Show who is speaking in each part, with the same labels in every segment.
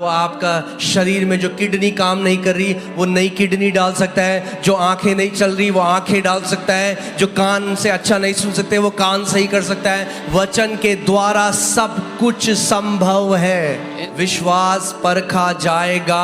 Speaker 1: वो आपका शरीर में जो किडनी काम नहीं कर रही वो नई किडनी डाल सकता है, जो आंखें नहीं चल रही वो आंखें डाल सकता है, जो कान से अच्छा नहीं सुन सकते वो कान सही कर सकता है। वचन के द्वारा सब कुछ संभव है। विश्वास परखा जाएगा।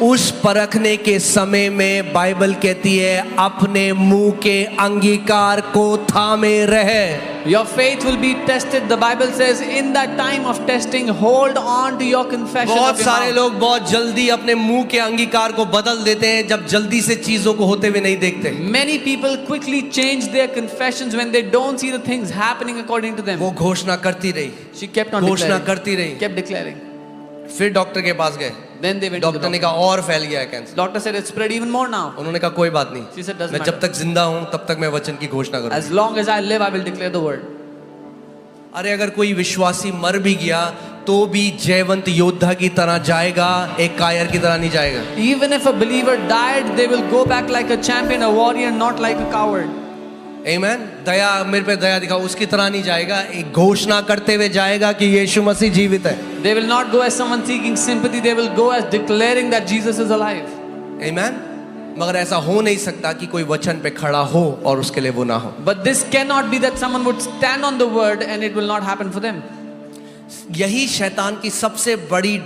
Speaker 1: उस परखने के समय में बाइबल कहती है अपने मुंह के अंगीकार को थामे रहे।
Speaker 2: Your faith will be tested. The Bible says in that time of testing, hold on to your confession
Speaker 1: बहुत
Speaker 2: of your
Speaker 1: सारे
Speaker 2: mouth.
Speaker 1: लोग बहुत जल्दी अपने मुंह के अंगीकार को बदल देते हैं जब जल्दी से चीजों को होते हुए नहीं देखते।
Speaker 2: Many people quickly change their confessions when they don't see the things happening according to them.
Speaker 1: वो घोषणा करती रही,
Speaker 2: She kept on
Speaker 1: घोषणा
Speaker 2: declaring.
Speaker 1: करती रही।
Speaker 2: Kept declaring.
Speaker 1: फिर डॉक्टर के पास गए।
Speaker 2: Then they went to the
Speaker 1: doctor ने
Speaker 2: doctor.
Speaker 1: कहा और फैल गया है cancer.
Speaker 2: Doctor said it's spread even more now.
Speaker 1: उन्होंने कहा कोई बात
Speaker 2: She said,
Speaker 1: नहीं,
Speaker 2: "Doesn't
Speaker 1: मैं जब
Speaker 2: matter.
Speaker 1: तक जिंदा हूं तब तक मैं वचन की घोषणा करूंगा।
Speaker 2: As long as I live, I will declare the word.
Speaker 1: अरे अगर कोई विश्वासी मर भी गया तो भी जयवंत योद्धा की तरह जाएगा, एक कायर की तरह नहीं जाएगा।
Speaker 2: Even if a believer died, they will go back like a champion, a warrior, not like a coward.
Speaker 1: आमेन। दया, मेरे पे दया दिखाओ, उसकी तरह नहीं जाएगा, एक घोषणा करते हुए जाएगा कि यीशु मसीह जीवित है।
Speaker 2: They will not go as someone seeking sympathy. They will go as declaring that Jesus is alive.
Speaker 1: आमेन। मगर ऐसा हो नहीं सकता कि कोई वचन पे खड़ा हो और उसके लिए वो ना हो।
Speaker 2: But this cannot be that someone would stand on the word and it will not happen for them.
Speaker 1: यही शैतान की सबसे बड़ी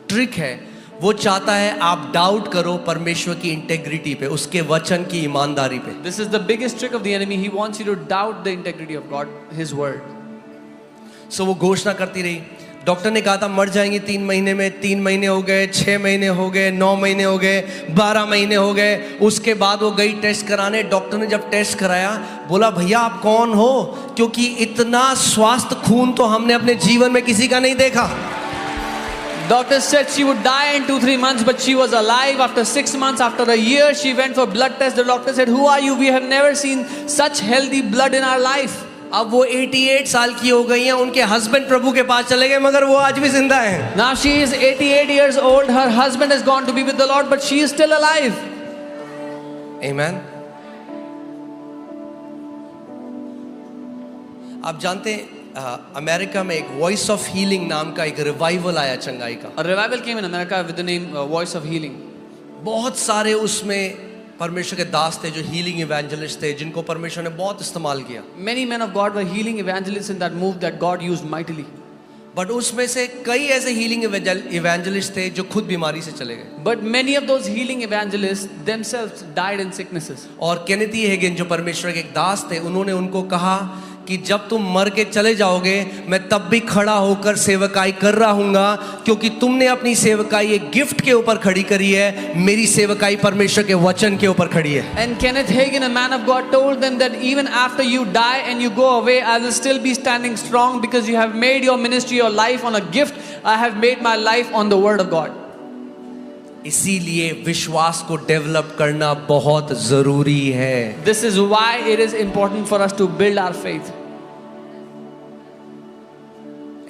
Speaker 1: ट्रिक है। वो चाहता है आप डाउट करो परमेश्वर की इंटेग्रिटी पे, उसके वचन की ईमानदारी पे।
Speaker 2: This is the biggest trick of the enemy. He wants you to doubt the integrity of God, His word.
Speaker 1: सो वो घोषणा करती रही। डॉक्टर ने कहा था मर जाएंगे 3 महीने में, 3 महीने हो गए, 6 महीने हो गए, 9 महीने हो गए, 12 महीने हो गए। उसके बाद वो गई टेस्ट कराने। डॉक्टर ने जब टेस्ट कराया बोला भैया आप कौन हो, क्योंकि इतना स्वास्थ्य खून तो हमने अपने जीवन में किसी का नहीं देखा।
Speaker 2: Doctor said she would die in 2-3 months, but she was alive after 6 months. After a year, she went for blood test. The doctor said, "Who are you? We have never seen such healthy blood in our life."
Speaker 1: अब वो 88 साल की हो गई हैं, उनके husband प्रभु के पास चले गए मगर वो आज भी जिंदा हैं।
Speaker 2: Now she is 88 years old. Her husband has gone to be with the Lord, but she is still alive.
Speaker 1: आमेन। आप जानते हैं अमेरिका में एक वॉइस ऑफ हीलिंग नाम का एक रिवाइवल आया चंगाई का।
Speaker 2: A revival came in America with the name Voice of Healing.
Speaker 1: बहुत सारे उसमें परमेश्वर के दास थे जो हीलिंग इवेंजलिस्ट थे, जिनको परमेश्वर ने बहुत इस्तेमाल किया।
Speaker 2: Many men of God were healing evangelists in that move that God used mightily.
Speaker 1: But उसमें से कई ऐसे हीलिंग इवेंजलिस्ट थे जो खुद बीमारी से चले गए।
Speaker 2: But many of those healing evangelists themselves died in sicknesses.
Speaker 1: और केनेथ ई हेगिन जो परमेश्वर के एक दास थे, उन्होंने उनको कहा कि जब तुम मर के चले जाओगे मैं तब भी खड़ा होकर सेवकाई कर रहा हूँगा, क्योंकि तुमने अपनी सेवकाई एक गिफ्ट के ऊपर खड़ी करी है, मेरी सेवकाई परमेश्वर के वचन के ऊपर खड़ी है।
Speaker 2: And Kenneth Hagin, a man of God, told them that even after you die and you go away, I will still be standing strong because you have made your ministry, your life on a gift. I have made my life on the word of God.
Speaker 1: इसीलिए विश्वास को develop करना बहुत जरूरी है।
Speaker 2: This is why it is important for us to build our faith.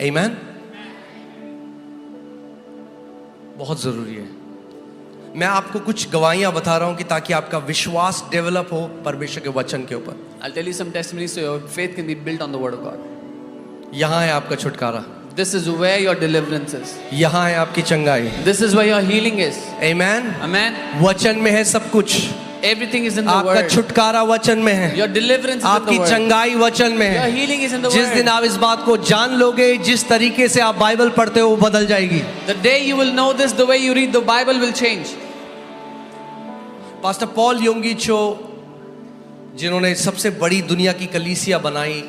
Speaker 1: आमेन। बहुत जरूरी है। मैं आपको कुछ गवाहियां बता रहा हूं कि ताकि आपका विश्वास डेवलप हो परमेश्वर के वचन के ऊपर।
Speaker 2: I'll tell you some testimonies so your faith can be built on the word of God.
Speaker 1: यहां है आपका छुटकारा,
Speaker 2: This is where your deliverance is.
Speaker 1: यहां है आपकी चंगाई।
Speaker 2: This is where your healing is.
Speaker 1: Amen.
Speaker 2: Amen.
Speaker 1: वचन में है सब कुछ।
Speaker 2: Everything is in the
Speaker 1: आपका
Speaker 2: word.
Speaker 1: छुटकारा वचन में है,
Speaker 2: Your deliverance is in the
Speaker 1: आपकी
Speaker 2: word.
Speaker 1: चंगाई वचन में
Speaker 2: Your
Speaker 1: है।
Speaker 2: healing is in the
Speaker 1: जिस दिन
Speaker 2: word.
Speaker 1: आप इस बात को जान लोगे, जिस तरीके से आप बाइबल पढ़ते हो वो बदल जाएगी।
Speaker 2: The day you will know this, the way you read the Bible will change.
Speaker 1: Pastor Paul Yonggi Cho, जिन्होंने सबसे बड़ी दुनिया की कलीसिया बनाई,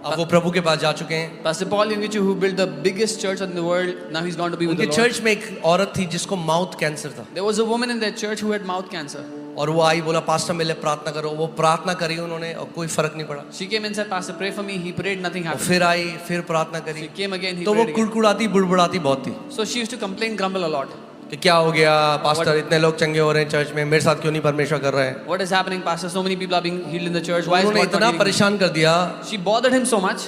Speaker 1: अब वो प्रभु के पास जा चुके हैं।
Speaker 2: Pastor Paul Yungichu, who built the biggest church in the world, now he's gone to be with
Speaker 1: उनके
Speaker 2: the Lord.
Speaker 1: चर्च में एक औरत थी जिसको माउथ कैंसर था,
Speaker 2: There was a woman in their church who had mouth cancer.
Speaker 1: और वो आई, बोला पास्टर मेरे लिए प्रार्थना करो। वो प्रार्थना करी उन्होंने और कोई फर्क नहीं पड़ा।
Speaker 2: She came and said, "Pastor, pray for me." He prayed, nothing
Speaker 1: और
Speaker 2: happened.
Speaker 1: फिर आई, फिर प्रार्थना करी,
Speaker 2: She came again, he
Speaker 1: तो वो
Speaker 2: prayed again.
Speaker 1: कुड़कुड़ाती बुड़बुड़ाती बहुत थी
Speaker 2: So she used to complain, grumble a lot.
Speaker 1: कि क्या हो गया पास्टर, इतने लोग चंगे हो रहे हैं चर्च में, मेरे साथ क्यों नहीं परमेश्वर कर रहे हैं।
Speaker 2: What is happening, Pastor? So many people are being healed in the church. Why is
Speaker 1: उन्होंने
Speaker 2: God not
Speaker 1: इतना
Speaker 2: healing me?
Speaker 1: परेशान कर दिया।
Speaker 2: She bothered him so much.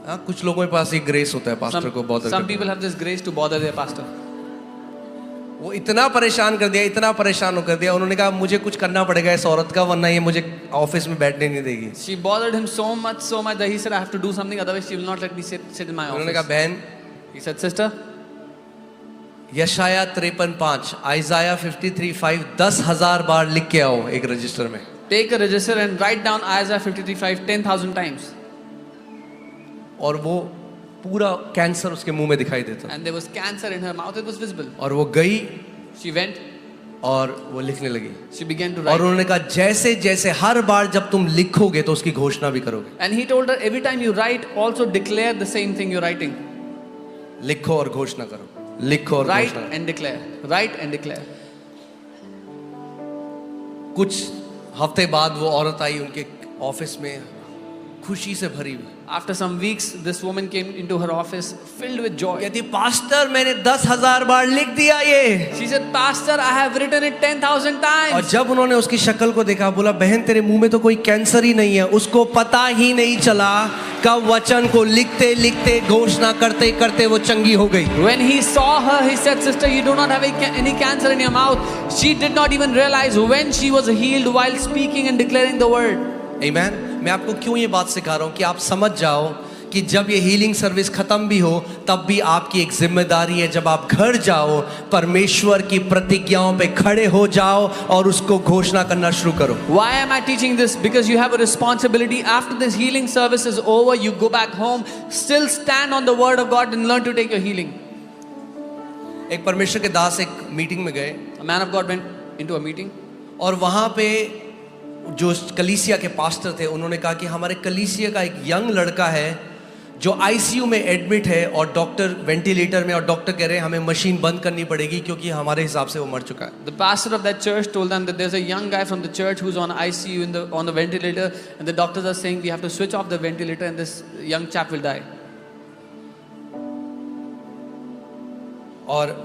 Speaker 1: हाँ, कुछ लोगों के पास ये ग्रेस होता है पास्टर को बॉदर
Speaker 2: Some
Speaker 1: करने
Speaker 2: people have this grace to bother their pastor.
Speaker 1: का। वो इतना परेशान कर दिया, इतना परेशान कर दिया, उन्होंने कहा मुझे कुछ करना पड़ेगा इस औरत का, वरना ये मुझे ऑफिस में बैठने नहीं देगी।
Speaker 2: She bothered him so much that he said, "I have to do something, otherwise she will not let me sit in my
Speaker 1: उन्होंने कहा
Speaker 2: office."
Speaker 1: बहन
Speaker 2: He said, sister,
Speaker 1: यशाया 53:5, आइजाया 53:5 10,000 बार लिख के आओ एक रजिस्टर में।
Speaker 2: take a register and write down Isaiah 53:5 10,000 times.
Speaker 1: और वो पूरा कैंसर उसके मुंह में दिखाई देता।
Speaker 2: And there was cancer in her mouth, it was visible.
Speaker 1: और वो गई
Speaker 2: She went,
Speaker 1: और वो लिखने लगी।
Speaker 2: she began to
Speaker 1: और
Speaker 2: write.
Speaker 1: उन्होंने कहा जैसे जैसे हर बार जब तुम लिखोगे तो उसकी घोषणा भी करोगे।
Speaker 2: And he told her, every time you write, also declare the same thing you're writing.
Speaker 1: लिखो और घोषणा करो, लिखो और
Speaker 2: Write
Speaker 1: घोषणा।
Speaker 2: and declare. Write and declare.
Speaker 1: कुछ हफ्ते बाद वो औरत आई उनके ऑफिस में खुशी से भरी हुई।
Speaker 2: After some weeks, this woman came into her office filled with joy.
Speaker 1: कहती पास्टर मैंने 10,000 बार लिख दिया ये।
Speaker 2: She said, Pastor, I have written it 10,000
Speaker 1: और
Speaker 2: times.
Speaker 1: जब उन्होंने उसकी शक्ल को देखा बोला बहन तेरे मुंह में तो कोई कैंसर ही नहीं है। उसको पता ही नहीं चला कब वचन को लिखते लिखते घोषणा करते करते वो चंगी हो गई।
Speaker 2: When he saw her, he said, Sister, you do not have any cancer in your mouth. She did not even realize when she was healed while speaking and declaring the word.
Speaker 1: आमीन। मैं आपको क्यों ये बात सिखा रहा हूँ कि आप समझ जाओ कि जब ये हीलिंग सर्विस खत्म भी हो तब भी आपकी एक जिम्मेदारी है, जब आप घर जाओ परमेश्वर की प्रतिज्ञाओं पे खड़े हो जाओ और उसको घोषणा करना शुरू करो।
Speaker 2: Why am I teaching this? Because you have a responsibility. After this healing service is over, you go back home, still stand on the word of God and learn to take your healing.
Speaker 1: एक परमेश्वर के दास एक meeting में गए
Speaker 2: A man of God went into a meeting.
Speaker 1: और वहाँ पे जो कलीसिया के पास्टर थे उन्होंने कहा कि हमारे कलीसिया का एक यंग लड़का है जो आईसीयू में एडमिट है और डॉक्टर वेंटिलेटर में, और डॉक्टर कह रहे हैं हमें मशीन बंद करनी पड़ेगी क्योंकि हमारे हिसाब से वो मर चुका है।
Speaker 2: The pastor of that church told them that there's a young guy from the church who's on ICU on the ventilator, and the doctors are saying we have to switch off the ventilator and this young chap will die.
Speaker 1: और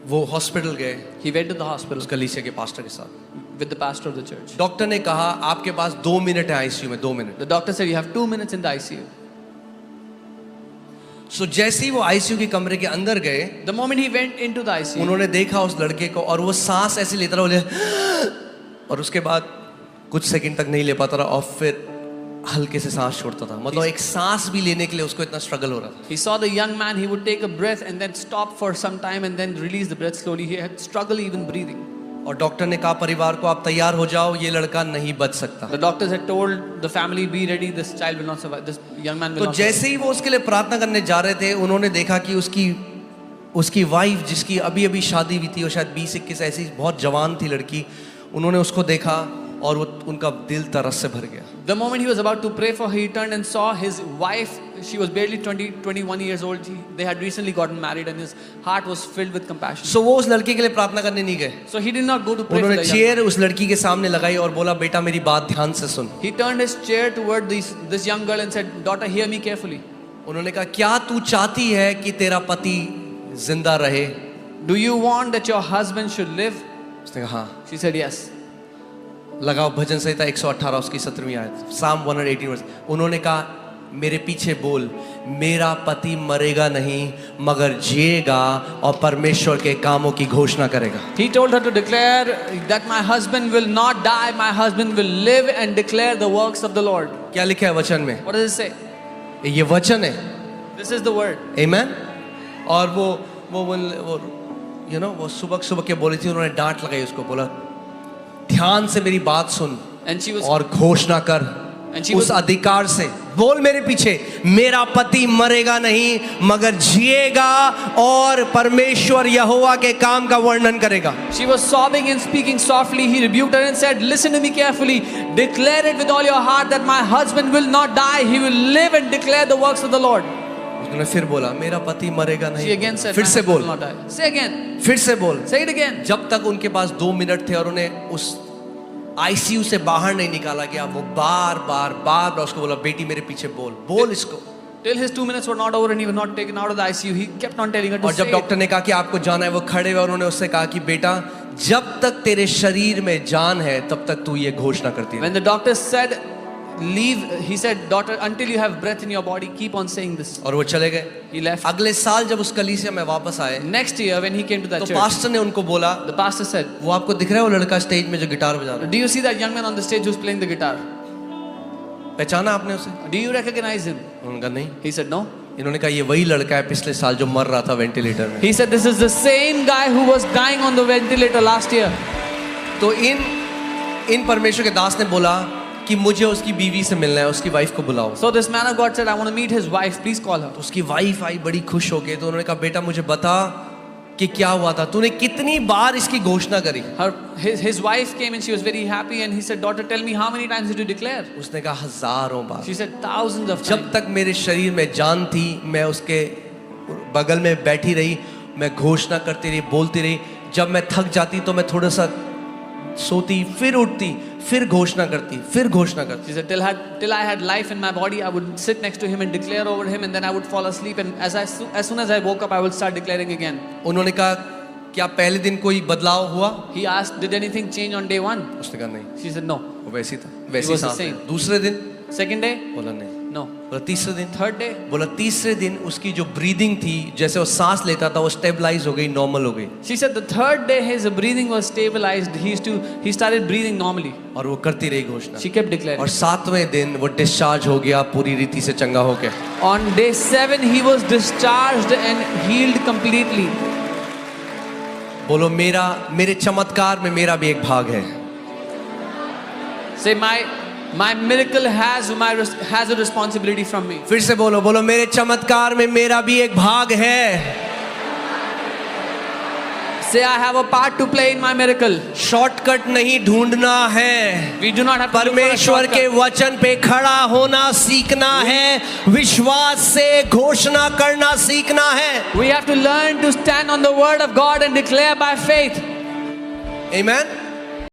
Speaker 1: वो hospital गए
Speaker 2: He went to the hospital
Speaker 1: उस कलीसिया के pastor के साथ।
Speaker 2: with the pastor of the church.
Speaker 1: Doctor ने कहा आपके पास 2 मिनट है आईसीयू में, 2 minute.
Speaker 2: The doctor said you have 2 minutes in the ICU.
Speaker 1: सो जैसे ही वो आईसीयू के कमरे के अंदर गए
Speaker 2: The moment he went into the ICU,
Speaker 1: उन्होंने देखा उस लड़के को और वो सांस ऐसे लेता रहा, बोले और उसके बाद कुछ सेकंड तक नहीं ले पाता रहा और फिर हल्के से सांस छोड़ता था। मतलब एक सांस भी लेने के लिए उसको इतना स्ट्रगल हो रहा था।
Speaker 2: he saw the young man, he would take a breath and then stop for some time and then release the breath slowly. He had struggle even breathing.
Speaker 1: और डॉक्टर ने कहा परिवार को आप तैयार हो जाओ, ये लड़का नहीं बच सकता।
Speaker 2: The doctors had told the family, be ready, this child will not survive, this young man will
Speaker 1: तो
Speaker 2: not survive.
Speaker 1: जैसे ही वो उसके लिए प्रार्थना करने जा रहे थे उन्होंने देखा कि उसकी वाइफ जिसकी अभी अभी शादी हुई थी और शायद 20-21 ऐसी बहुत जवान थी लड़की, उन्होंने उसको देखा और वो उनका दिल तरस से भर गया।
Speaker 2: The moment he was about to pray for her, he turned and saw his wife. She was barely 21 years old. They had recently gotten married and his heart was filled with compassion.
Speaker 1: सो वो उस लड़के के लिए प्रार्थना करने नहीं गए।
Speaker 2: So he did not go to pray for
Speaker 1: उन्होंने
Speaker 2: the young
Speaker 1: चेयर उस लड़की के सामने लगाई और बोला बेटा मेरी बात ध्यान से सुन।
Speaker 2: He turned his chair toward this young girl and said, daughter, hear me carefully.
Speaker 1: उन्होंने कहा क्या तू चाहती है कि तेरा पति जिंदा रहे?
Speaker 2: Do you want that your husband should live?
Speaker 1: उसने कहा हाँ।
Speaker 2: She said, yes.
Speaker 1: लगाओ भजन संहिता 118 उसकी 17वीं आयत, Psalm 118 वर्स। उन्होंने कहा मेरे पीछे बोल मेरा पति मरेगा नहीं मगर जिएगा और परमेश्वर के कामों की घोषणा करेगा।
Speaker 2: He told her to declare that my husband will not die, my husband will live and declare the works of the Lord.
Speaker 1: क्या लिखा है वचन में?
Speaker 2: What does it say?
Speaker 1: ये वचन है।
Speaker 2: This is the word.
Speaker 1: आमेन। और वो यू नो वो सुबह के बोली थी, उन्होंने डांट लगाई उसको, बोला ध्यान से मेरी बात सुन
Speaker 2: And she was
Speaker 1: और घोषणा कर
Speaker 2: And she
Speaker 1: उस
Speaker 2: was-
Speaker 1: अधिकार से बोल मेरे पीछे मेरा पति मरेगा नहीं मगर जिएगा और परमेश्वर यहोवा के काम का वर्णन करेगा।
Speaker 2: She was sobbing and speaking softly. He rebuked her and said, listen to me carefully. Declare it with all your heart that my husband will not die. He will live and declare the works of the Lord.
Speaker 1: उसने फिर बोला मेरा पति मरेगा
Speaker 2: She
Speaker 1: नहीं।
Speaker 2: again said,
Speaker 1: फिर
Speaker 2: my
Speaker 1: से
Speaker 2: husband
Speaker 1: बोल,
Speaker 2: will not die. Say again.
Speaker 1: फिर से बोल।
Speaker 2: Say it again.
Speaker 1: जब तक उनके पास 2 मिनट थे और उन्हें उस आईसीयू से बाहर नहीं निकाला गया, वो बार उसको बोला बेटी मेरे पीछे बोल इसको।
Speaker 2: Till his 2 minutes were not over and he was not taken out of the ICU, he kept on telling her to
Speaker 1: और
Speaker 2: say
Speaker 1: जब डॉक्टर
Speaker 2: it.
Speaker 1: ने कहा कि आपको जाना है, वो खड़े हुए और उन्होंने उससे कहा कि बेटा जब तक तेरे शरीर में जान है तब तक तू ये घोषणा करती है।
Speaker 2: When the doctor said, leave, he said, daughter, until you have breath in your body, keep on saying this.
Speaker 1: और वो चले गए।
Speaker 2: He left.
Speaker 1: अगले साल जब उस कलीसिया में वापस आए
Speaker 2: Next year, when he came to that
Speaker 1: तो
Speaker 2: church,
Speaker 1: पास्टर ने उनको बोला,
Speaker 2: the pastor said,
Speaker 1: वो आपको दिख रहा है वो लड़का स्टेज में जो गिटार बजा रहा है,
Speaker 2: do you see that young man on the stage who's playing the guitar?
Speaker 1: पहचाना आपने उसे?
Speaker 2: Do you recognize him?
Speaker 1: उन्होंने कहा नहीं।
Speaker 2: He said, no.
Speaker 1: इन्होंने कहा ये वही लड़का है पिछले साल जो मर रहा था वेंटिलेटर में।
Speaker 2: He said, this is the same guy who was dying on the ventilator last year.
Speaker 1: तो इन परमेश्वर के दास ने बोला कि मुझे उसकी बीवी से मिलना है, उसकी वाइफ को बुलाओ।
Speaker 2: So this man of God said, I want to meet his wife. Please call her.
Speaker 1: तो उसकी वाइफ आई बड़ी खुश हो गई। तो उन्होंने कहा बेटा मुझे बता कि क्या हुआ था, तूने कितनी बार इसकी घोषणा करी।
Speaker 2: His wife came and she was very happy and he said, daughter, tell me how many times did you declare?
Speaker 1: उसने कहा हजारों बार।
Speaker 2: She said, thousands of
Speaker 1: जब
Speaker 2: times.
Speaker 1: तक मेरे शरीर में जान थी मैं उसके बगल में बैठी रही, मैं घोषणा करती रही, बोलती रही। जब मैं थक जाती तो मैं थोड़ा सा सोती, फिर उठती, फिर घोषणा करती, फिर घोषणा करती।
Speaker 2: She said, till I had life in my body, I would sit next to him and declare over him, and then I would fall asleep. And as soon as I woke up, I would start declaring again.
Speaker 1: उन्होंने कहा क्या पहले दिन कोई बदलाव हुआ?
Speaker 2: He asked, did anything change on day 1?
Speaker 1: उसने कहा नहीं,
Speaker 2: She said, no.
Speaker 1: वो वैसी था, वैसी
Speaker 2: was the
Speaker 1: सांस
Speaker 2: same.
Speaker 1: है। दूसरे दिन
Speaker 2: Second day?
Speaker 1: बोला नहीं,
Speaker 2: No.
Speaker 1: बोला तीसरे दिन,
Speaker 2: Third day?
Speaker 1: बोला तीसरे दिन उसकी जो ब्रीदिंग थी, जैसे वो सांस लेता था वो स्टेबलाइज हो गई, नॉर्मल हो गई।
Speaker 2: She said the third day his breathing was stabilized. He started breathing normally.
Speaker 1: और वो करती रही घोषणा।
Speaker 2: She kept declaring.
Speaker 1: और सातवें दिन वो डिस्चार्ज हो गया पूरी रीति से चंगा हो गया।
Speaker 2: On day 7 he was discharged and healed completely.
Speaker 1: बोलो मेरे चमत्कार में मेरा भी एक भाग है।
Speaker 2: Say my miracle has a responsibility from me.
Speaker 1: फिर से बोलो मेरे चमत्कार में मेरा भी एक भाग है।
Speaker 2: Say I have a part to play in my miracle.
Speaker 1: Shortcut नहीं ढूंढना है,
Speaker 2: We do not have to look for a
Speaker 1: परमेश्वर के
Speaker 2: shortcut.
Speaker 1: वचन पे खड़ा होना सीखना है, विश्वास से घोषणा करना सीखना है।
Speaker 2: We have to learn to stand on the word of God and declare by faith.
Speaker 1: Amen.